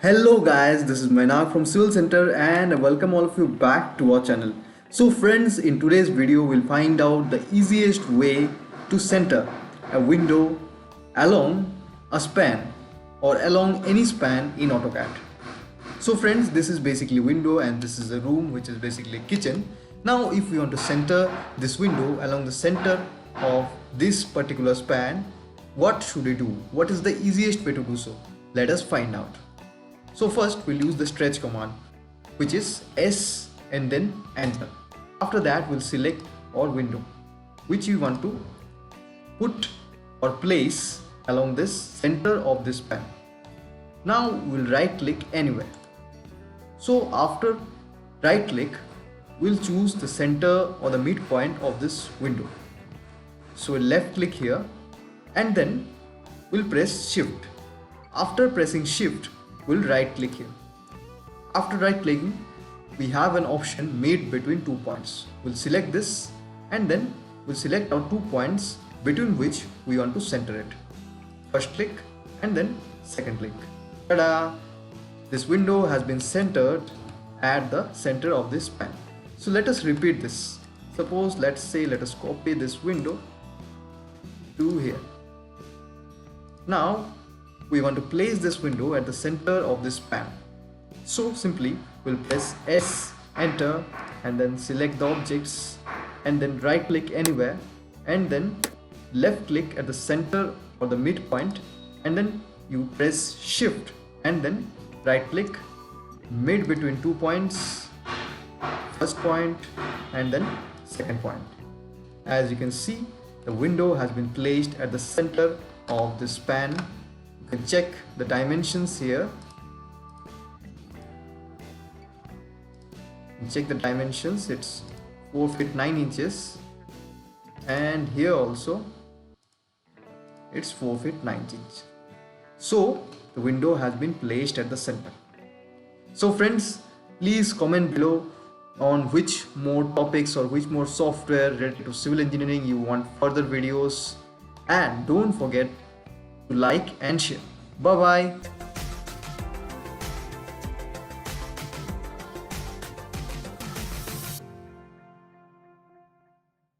Hello guys, this is Mainak from Civil Center and welcome all of you back to our channel. So friends, in today's video we'll find out the easiest way to center a window along a span or along any span in AutoCAD. So friends, this is basically window and this is a room which is basically kitchen. Now if we want to center this window along the center of this particular span, what should we do? What is the easiest way to do so? Let us find out. So first we'll use the stretch command, which is S and then enter. After that we'll select our window which we want to put or place along this center of this span. Now we'll right click anywhere. So after right click we'll choose the center or the midpoint of this window. So we'll left click here and then we'll press shift. After pressing shift we'll right click here. After right clicking we have an option made between 2 points. We'll select this and then we'll select our 2 points between which we want to center it. First click and then second click. Ta-da! This window has been centered at the center of this span. So let us repeat this. Suppose let us copy this window to here. Now we want to place this window at the center of this span. So simply we'll press S, enter, and then select the objects and then right click anywhere and then left click at the center or the midpoint and then you press shift and then right click mid between 2 points, first point and then second point. As you can see, the window has been placed at the center of the span. You can check the dimensions here. Check the dimensions, it's 4 feet 9 inches and here also it's 4 feet 9 inches. So the window has been placed at the center. So friends, please comment below on which more topics or which more software related to civil engineering you want further videos, and don't forget to like and share. Bye bye.